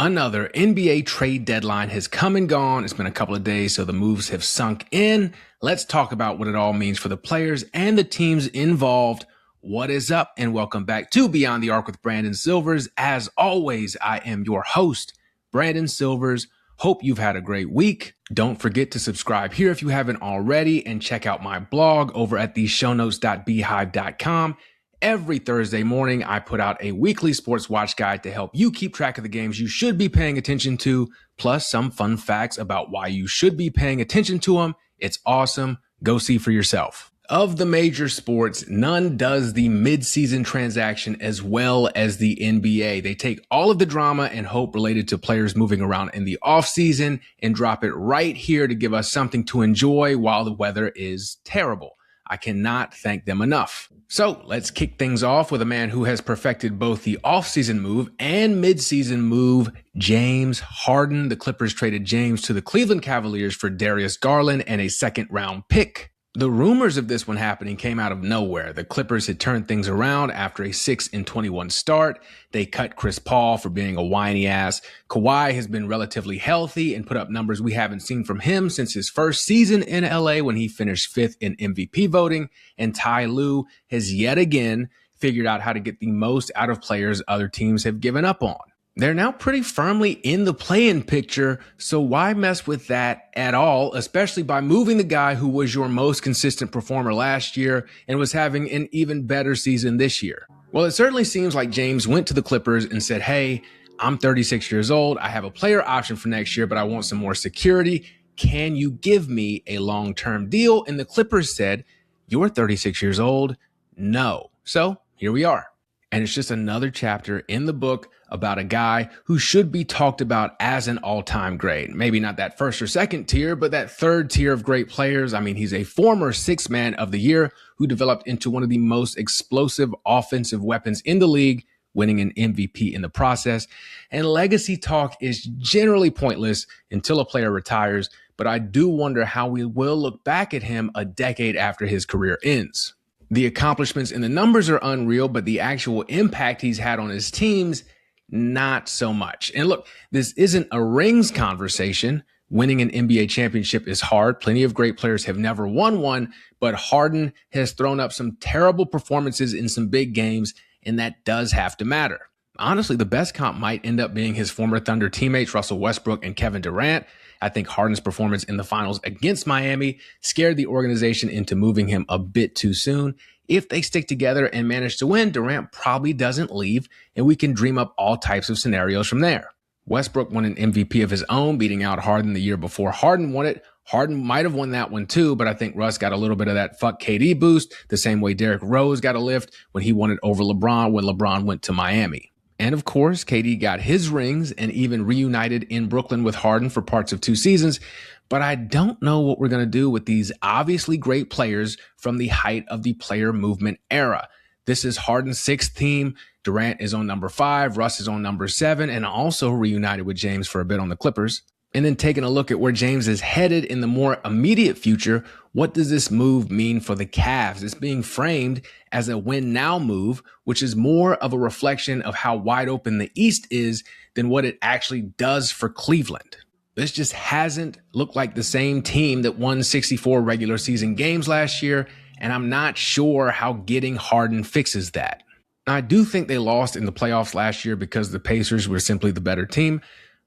Another NBA trade deadline has come and gone. It's been a couple of days, so the moves have sunk in. Let's talk about what it all means for the players and the teams involved. What is up? And welcome back to Beyond the Arc with Brandon Silvers. As always, I am your host, Brandon Silvers. Hope you've had a great week. Don't forget to subscribe here if you haven't already, and check out my blog over at theshownotes.beehive.com. Every Thursday morning, I put out a weekly sports watch guide to help you keep track of the games you should be paying attention to, plus some fun facts about why you should be paying attention to them. It's awesome. Go see for yourself. Of the major sports, none does the mid-season transaction as well as the NBA. They take all of the drama and hope related to players moving around in the offseason and drop it right here to give us something to enjoy while the weather is terrible. I cannot thank them enough. So let's kick things off with a man who has perfected both the offseason move and midseason move, James Harden. The Clippers traded James to the Cleveland Cavaliers for Darius Garland and a second-round pick. The rumors of this one happening came out of nowhere. The Clippers had turned things around after a 6-21 start. They cut Chris Paul for being a whiny ass. Kawhi has been relatively healthy and put up numbers we haven't seen from him since his first season in LA when he finished 5th in MVP voting. And Ty Lue has yet again figured out how to get the most out of players other teams have given up on. They're now pretty firmly in the play-in picture, so why mess with that at all, especially by moving the guy who was your most consistent performer last year and was having an even better season this year? Well, it certainly seems like James went to the Clippers and said, hey, I'm 36 years old. I have a player option for next year, but I want some more security. Can you give me a long-term deal? And the Clippers said, you're 36 years old. No. So here we are. And it's just another chapter in the book about a guy who should be talked about as an all-time great. Maybe not that first or second tier, but that third tier of great players. I mean, he's a former sixth man of the year who developed into one of the most explosive offensive weapons in the league, winning an MVP in the process. And legacy talk is generally pointless until a player retires, but I do wonder how we will look back at him a decade after his career ends. The accomplishments and the numbers are unreal, but the actual impact he's had on his teams, not so much. And look, this isn't a rings conversation. Winning an NBA championship is hard. Plenty of great players have never won one, but Harden has thrown up some terrible performances in some big games, and that does have to matter. Honestly, the best comp might end up being his former Thunder teammates, Russell Westbrook and Kevin Durant. I think Harden's performance in the finals against Miami scared the organization into moving him a bit too soon. If they stick together and manage to win, Durant probably doesn't leave, and we can dream up all types of scenarios from there. Westbrook won an MVP of his own, beating out Harden the year before Harden won it. Harden might have won that one too, but I think Russ got a little bit of that fuck KD boost, the same way Derrick Rose got a lift when he won it over LeBron when LeBron went to Miami. And of course, KD got his rings and even reunited in Brooklyn with Harden for parts of 2 seasons. But I don't know what we're going to do with these obviously great players from the height of the player movement era. This is Harden's 6th team. Durant is on number 5. Russ is on number 7 and also reunited with James for a bit on the Clippers. And then taking a look at where James is headed in the more immediate future, what does this move mean for the Cavs? It's being framed as a win now move, which is more of a reflection of how wide open the East is than what it actually does for Cleveland. This just hasn't looked like the same team that won 64 regular season games last year, and I'm not sure how getting Harden fixes that. Now, I do think they lost in the playoffs last year because the Pacers were simply the better team.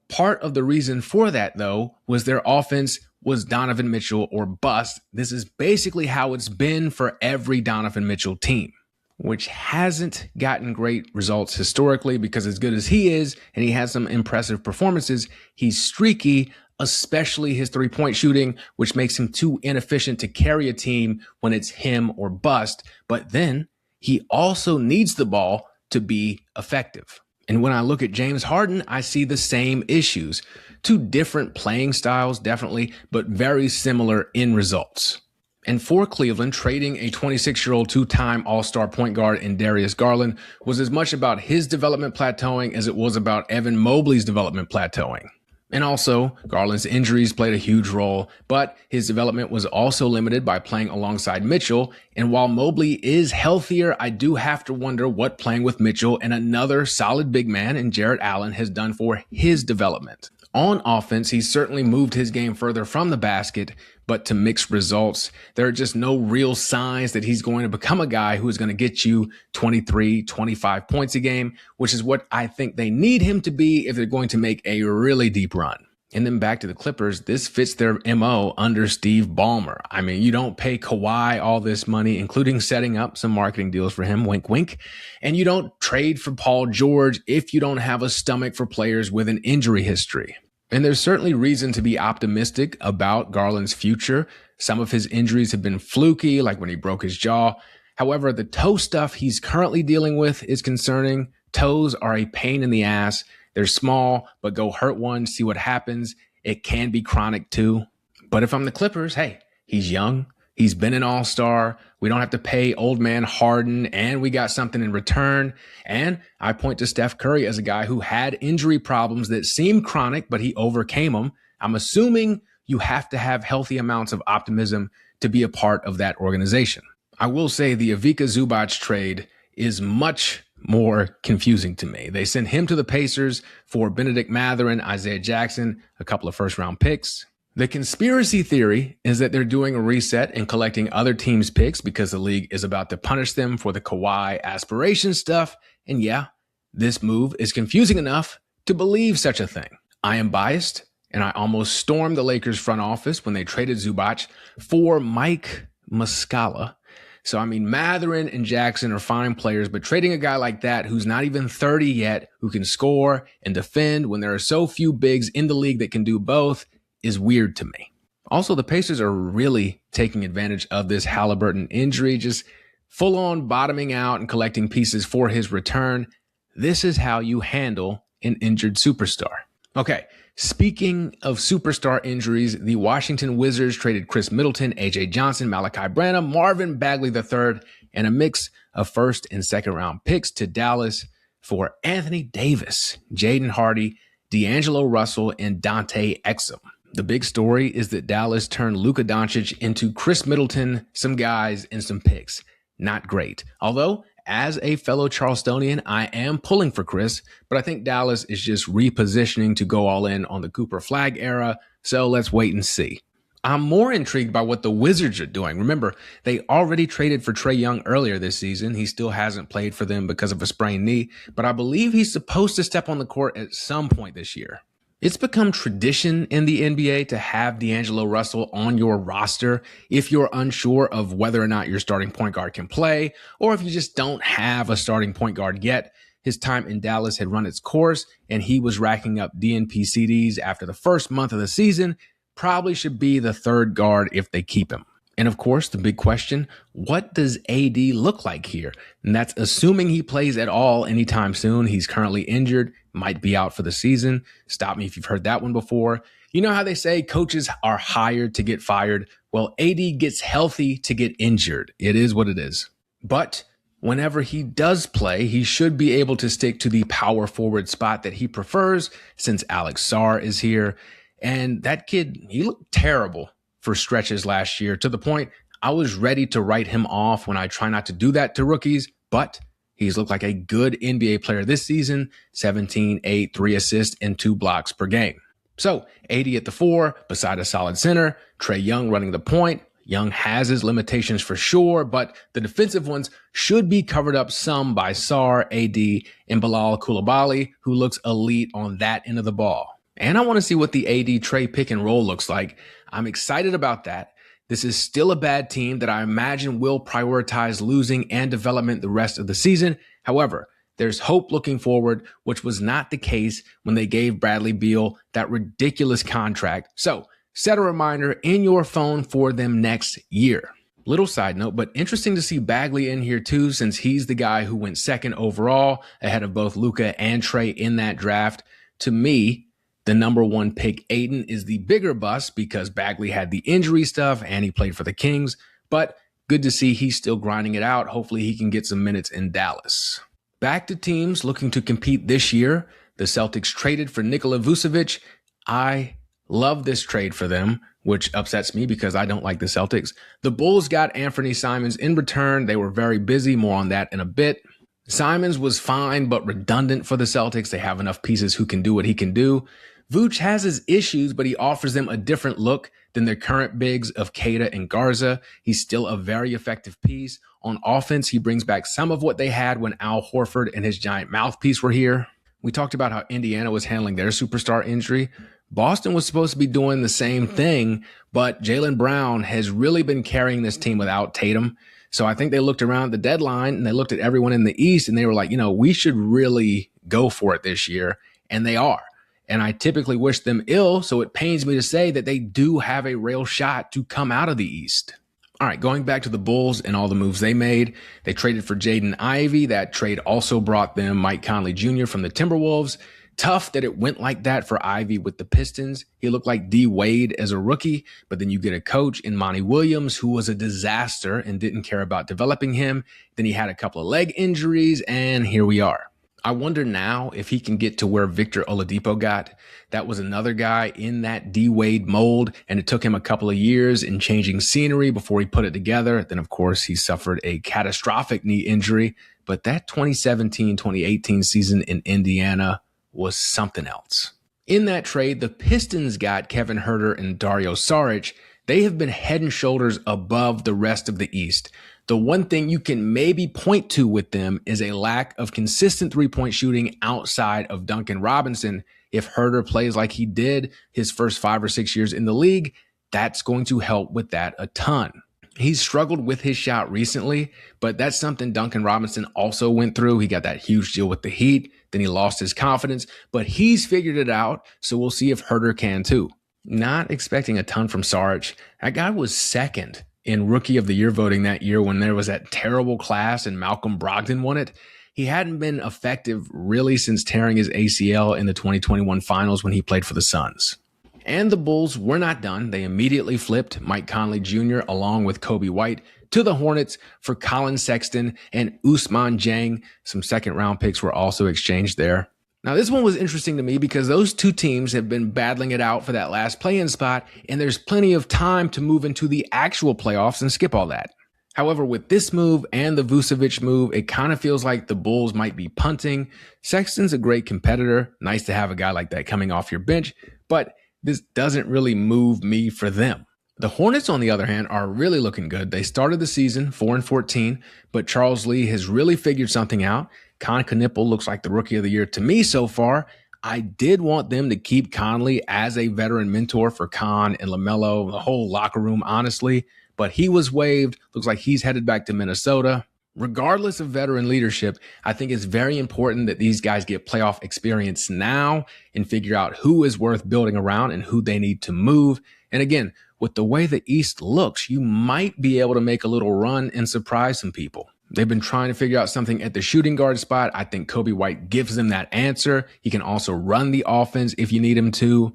Part of the reason for that, though, was their offense was Donovan Mitchell or bust. This is basically how it's been for every Donovan Mitchell team, which hasn't gotten great results historically because as good as he is, and he has some impressive performances, he's streaky, especially his three-point shooting, which makes him too inefficient to carry a team when it's him or bust. But then he also needs the ball to be effective. And when I look at James Harden, I see the same issues. 2 different playing styles, definitely, but very similar in results. And for Cleveland, trading a 26-year-old 2-time All-Star point guard in Darius Garland was as much about his development plateauing as it was about Evan Mobley's development plateauing. And also, Garland's injuries played a huge role, but his development was also limited by playing alongside Mitchell. And while Mobley is healthier, I do have to wonder what playing with Mitchell and another solid big man in Jarrett Allen has done for his development. On offense, he certainly moved his game further from the basket, but to mixed results. There are just no real signs that he's going to become a guy who is going to get you 23, 25 points a game, which is what I think they need him to be if they're going to make a really deep run. And then back to the Clippers, this fits their MO under Steve Ballmer. I mean, you don't pay Kawhi all this money, including setting up some marketing deals for him, wink, wink. And you don't trade for Paul George if you don't have a stomach for players with an injury history. And there's certainly reason to be optimistic about Garland's future. Some of his injuries have been fluky, like when he broke his jaw. However, the toe stuff he's currently dealing with is concerning. Toes are a pain in the ass. They're small, but go hurt one, see what happens. It can be chronic too. But if I'm the Clippers, hey, he's young. He's been an all-star. We don't have to pay old man Harden, and we got something in return. And I point to Steph Curry as a guy who had injury problems that seemed chronic, but he overcame them. I'm assuming you have to have healthy amounts of optimism to be a part of that organization. I will say the Ivica Zubac trade is much more confusing to me. They sent him to the Pacers for Benedict Mathurin, Isaiah Jackson, a couple of first-round picks. The conspiracy theory is that they're doing a reset and collecting other teams' picks because the league is about to punish them for the Kawhi aspiration stuff. And yeah, this move is confusing enough to believe such a thing. I am biased, and I almost stormed the Lakers front office when they traded Zubac for Mike Muscala. So, I mean, Mathurin and Jackson are fine players, but trading a guy like that who's not even 30 yet, who can score and defend when there are so few bigs in the league that can do both, is weird to me. Also, the Pacers are really taking advantage of this Halliburton injury, just full on bottoming out and collecting pieces for his return. This is how you handle an injured superstar. Okay, speaking of superstar injuries, the Washington Wizards traded Chris Middleton, AJ Johnson, Malachi Branham, Marvin Bagley III, and a mix of first and second round picks to Dallas for Anthony Davis, Jaden Hardy, D'Angelo Russell, and Dante Exum. The big story is that Dallas turned Luka Doncic into Chris Middleton, some guys, and some picks. Not great. Although, as a fellow Charlestonian, I am pulling for Chris, but I think Dallas is just repositioning to go all in on the Cooper Flag era, so let's wait and see. I'm more intrigued by what the Wizards are doing. Remember, they already traded for Trae Young earlier this season. He still hasn't played for them because of a sprained knee, but I believe he's supposed to step on the court at some point this year. It's become tradition in the NBA to have D'Angelo Russell on your roster if you're unsure of whether or not your starting point guard can play, or if you just don't have a starting point guard yet. His time in Dallas had run its course, and he was racking up DNP CDs after the first month of the season. Probably should be the third guard if they keep him. And of course, the big question, what does AD look like here? And that's assuming he plays at all anytime soon. He's currently injured, might be out for the season. Stop me if you've heard that one before. You know how they say coaches are hired to get fired? Well, AD gets healthy to get injured. It is what it is. But whenever he does play, he should be able to stick to the power forward spot that he prefers since Alex Sarr is here. And that kid, he looked terrible for stretches last year, to the point I was ready to write him off when I try not to do that to rookies, but he's looked like a good NBA player this season, 17, 8, 3 assists, and 2 blocks per game. So 80 at the 4, beside a solid center, Trae Young running the point. Young has his limitations for sure, but the defensive ones should be covered up some by Sarr, AD, and Bilal Coulibaly, who looks elite on that end of the ball. And I want to see what the AD Trae pick and roll looks like. I'm excited about that. This is still a bad team that I imagine will prioritize losing and development the rest of the season. However, there's hope looking forward, which was not the case when they gave Bradley Beal that ridiculous contract. So set a reminder in your phone for them next year. Little side note, but interesting to see Bagley in here too, since he's the guy who went second overall ahead of both Luka and Trae in that draft. To me, the number 1 pick, Ayton, is the bigger bust because Bagley had the injury stuff and he played for the Kings. But good to see he's still grinding it out. Hopefully he can get some minutes in Dallas. Back to teams looking to compete this year. The Celtics traded for Nikola Vucevic. I love this trade for them, which upsets me because I don't like the Celtics. The Bulls got Anthony Simons in return. They were very busy. More on that in a bit. Simons was fine, but redundant for the Celtics. They have enough pieces who can do what he can do. Vooch has his issues, but he offers them a different look than their current bigs of Queta and Garza. He's still a very effective piece. On offense, he brings back some of what they had when Al Horford and his giant mouthpiece were here. We talked about how Indiana was handling their superstar injury. Boston was supposed to be doing the same thing, but Jaylen Brown has really been carrying this team without Tatum. So I think they looked around the deadline and they looked at everyone in the East and they were like, we should really go for it this year. And they are. And I typically wish them ill, so it pains me to say that they do have a real shot to come out of the East. All right, going back to the Bulls and all the moves they made, they traded for Jaden Ivey. That trade also brought them Mike Conley Jr. from the Timberwolves. Tough that it went like that for Ivey with the Pistons. He looked like D Wade as a rookie, but then you get a coach in Monty Williams who was a disaster and didn't care about developing him. Then he had a couple of leg injuries, and here we are. I wonder now if he can get to where Victor Oladipo got. That was another guy in that D Wade mold, and it took him a couple of years in changing scenery before he put it together. Then, of course, he suffered a catastrophic knee injury. But that 2017-2018 season in Indiana was something else. In that trade, the Pistons got Kevin Huerter and Dario Saric. They have been head and shoulders above the rest of the East. The one thing you can maybe point to with them is a lack of consistent three-point shooting outside of Duncan Robinson. If Huerter plays like he did his first 5 or 6 years in the league, that's going to help with that a ton. He's struggled with his shot recently, but that's something Duncan Robinson also went through. He got that huge deal with the Heat. Then he lost his confidence, but he's figured it out. So we'll see if Huerter can too. Not expecting a ton from Saric. That guy was second in Rookie of the Year voting that year when there was that terrible class and Malcolm Brogdon won it. He hadn't been effective really since tearing his ACL in the 2021 finals when he played for the Suns. And the Bulls were not done. They immediately flipped Mike Conley Jr. along with Kobe White to the Hornets for Colin Sexton and Ousmane Dieng. Some second-round picks were also exchanged there. Now, this one was interesting to me because those two teams have been battling it out for that last play-in spot, and there's plenty of time to move into the actual playoffs and skip all that. However, with this move and the Vucevic move, it kind of feels like the Bulls might be punting. Sexton's a great competitor. Nice to have a guy like that coming off your bench, but this doesn't really move me for them. The Hornets, on the other hand, are really looking good. They started the season 4-14, but Charles Lee has really figured something out. Con Knipple looks like the Rookie of the Year to me so far. I did want them to keep Conley as a veteran mentor for Con and LaMelo, the whole locker room, honestly, but he was waived. Looks like he's headed back to Minnesota. Regardless of veteran leadership, I think it's very important that these guys get playoff experience now and figure out who is worth building around and who they need to move. And again, with the way the East looks, you might be able to make a little run and surprise some people. They've been trying to figure out something at the shooting guard spot. I think Kobe White gives them that answer. He can also run the offense if you need him to.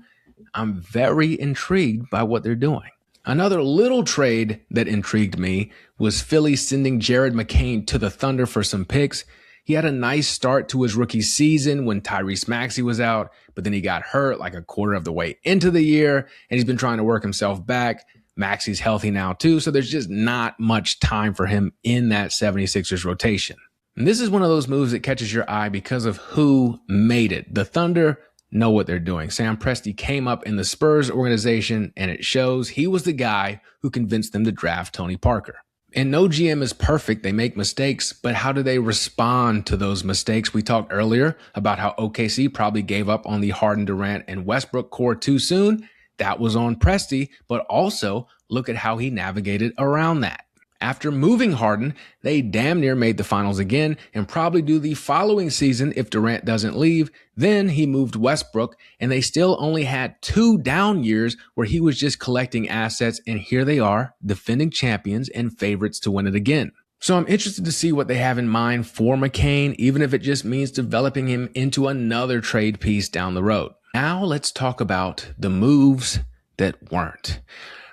I'm very intrigued by what they're doing. Another little trade that intrigued me was Philly sending Jared McCain to the Thunder for some picks. He had a nice start to his rookie season when Tyrese Maxey was out, but then he got hurt like a quarter of the way into the year, and he's been trying to work himself back. Maxey's healthy now too, so there's just not much time for him in that 76ers rotation. And this is one of those moves that catches your eye because of who made it. The Thunder know what they're doing. Sam Presti came up in the Spurs organization, and it shows. He was the guy who convinced them to draft Tony Parker. And no GM is perfect. They make mistakes, but how do they respond to those mistakes? We talked earlier about how OKC probably gave up on the Harden, Durant, and Westbrook core too soon. That was on Presti, but also look at how he navigated around that. After moving Harden, they damn near made the finals again and probably do the following season if Durant doesn't leave. Then he moved Westbrook, and they still only had 2 down years where he was just collecting assets, and here they are, defending champions and favorites to win it again. So I'm interested to see what they have in mind for McCain, even if it just means developing him into another trade piece down the road. Now let's talk about the moves that weren't.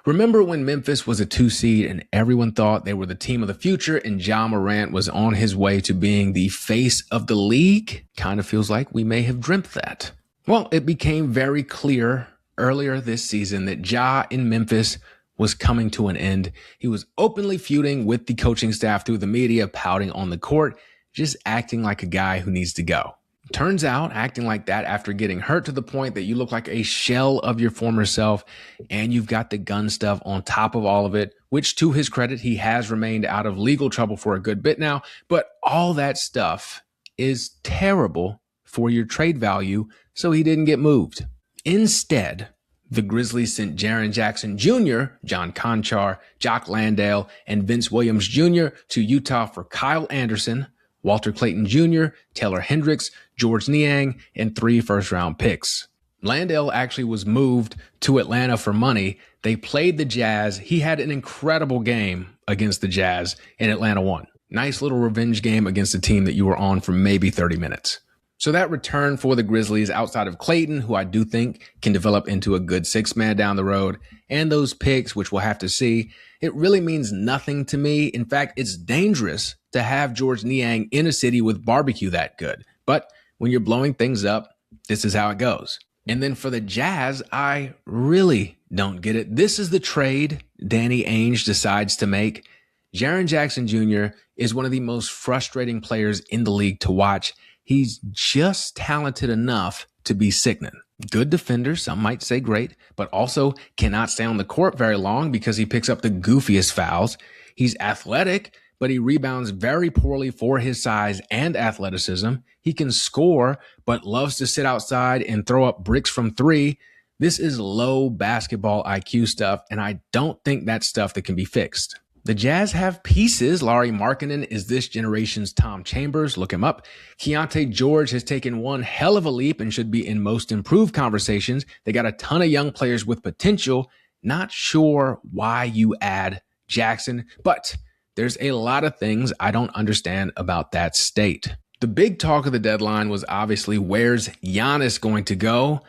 Remember when Memphis was a 2 seed and everyone thought they were the team of the future and Ja Morant was on his way to being the face of the league? Kind of feels like we may have dreamt that. Well, it became very clear earlier this season that Ja in Memphis was coming to an end. He was openly feuding with the coaching staff through the media, pouting on the court, just acting like a guy who needs to go. Turns out, acting like that after getting hurt to the point that you look like a shell of your former self, and you've got the gun stuff on top of all of it, which to his credit, he has remained out of legal trouble for a good bit now. But all that stuff is terrible for your trade value, so he didn't get moved. Instead, the Grizzlies sent Jaren Jackson Jr., John Conchar, Jock Landale, and Vince Williams Jr. to Utah for Kyle Anderson, Walter Clayton Jr., Taylor Hendricks, George Niang, and 3 first-round picks. Landale actually was moved to Atlanta for money. They played the Jazz. He had an incredible game against the Jazz, and Atlanta won. Nice little revenge game against a team that you were on for maybe 30 minutes. So that return for the Grizzlies outside of Clayton, who I do think can develop into a good 6-man down the road, and those picks, which we'll have to see, it really means nothing to me. In fact, it's dangerous to have George Niang in a city with barbecue that good. But when you're blowing things up, this is how it goes. And then for the Jazz, I really don't get it. This is the trade Danny Ainge decides to make. Jaren Jackson Jr. is one of the most frustrating players in the league to watch. He's just talented enough to be sickening. Good defender, some might say great, but also cannot stay on the court very long because he picks up the goofiest fouls. He's athletic, but he rebounds very poorly for his size and athleticism. He can score, but loves to sit outside and throw up bricks from 3. This is low basketball IQ stuff, and I don't think that's stuff that can be fixed. The Jazz have pieces. Lauri Markkanen is this generation's Tom Chambers. Look him up. Keontae George has taken one hell of a leap and should be in most improved conversations. They got a ton of young players with potential. Not sure why you add Jackson, but there's a lot of things I don't understand about that state. The big talk of the deadline was obviously, where's Giannis going to go?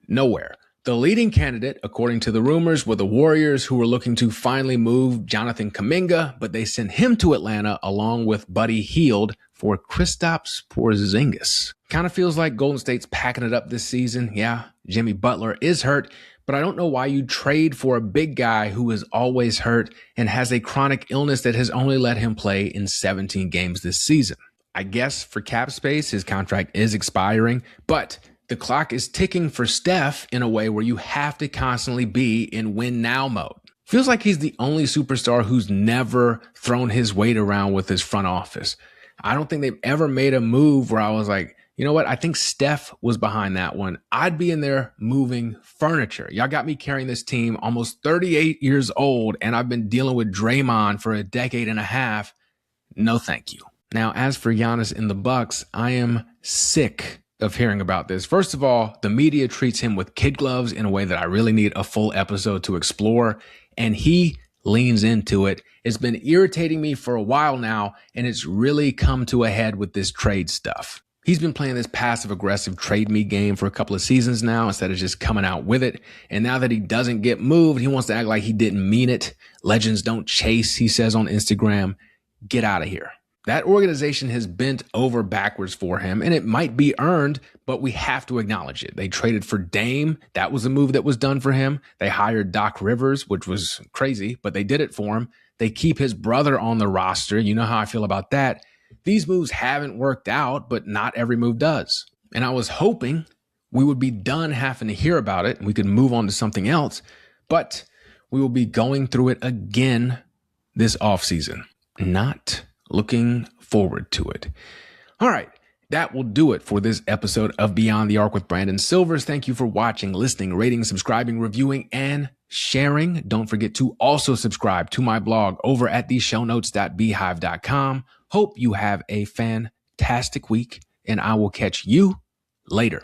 Nowhere. The leading candidate, according to the rumors, were the Warriors, who were looking to finally move Jonathan Kuminga, but they sent him to Atlanta along with Buddy Hield for Kristaps Porzingis. Kind of feels like Golden State's packing it up this season. Yeah, Jimmy Butler is hurt, but I don't know why you trade for a big guy who is always hurt and has a chronic illness that has only let him play in 17 games this season. I guess for cap space, his contract is expiring, but the clock is ticking for Steph in a way where you have to constantly be in win now mode. Feels like he's the only superstar who's never thrown his weight around with his front office. I don't think they've ever made a move where I was like, you know what? I think Steph was behind that one. I'd be in there moving furniture. Y'all got me carrying this team almost 38 years old, and I've been dealing with Draymond for a decade and a half. No, thank you. Now, as for Giannis in the Bucks, I am sick of hearing about this. First of all, the media treats him with kid gloves in a way that I really need a full episode to explore, and he leans into it. It's been irritating me for a while now, and it's really come to a head with this trade stuff. He's been playing this passive-aggressive trade me game for a couple of seasons now instead of just coming out with it. And now that he doesn't get moved, he wants to act like he didn't mean it. Legends don't chase, he says on Instagram. Get out of here. That organization has bent over backwards for him, and it might be earned, but we have to acknowledge it. They traded for Dame. That was a move that was done for him. They hired Doc Rivers, which was crazy, but they did it for him. They keep his brother on the roster. You know how I feel about that. These moves haven't worked out, but not every move does. And I was hoping we would be done having to hear about it and we could move on to something else, but we will be going through it again this offseason. Not looking forward to it. All right, that will do it for this episode of Beyond the Arc with Brandon Silvers. Thank you for watching, listening, rating, subscribing, reviewing, and sharing. Don't forget to also subscribe to my blog over at theshownotes.beehive.com. Hope you have a fantastic week, and I will catch you later.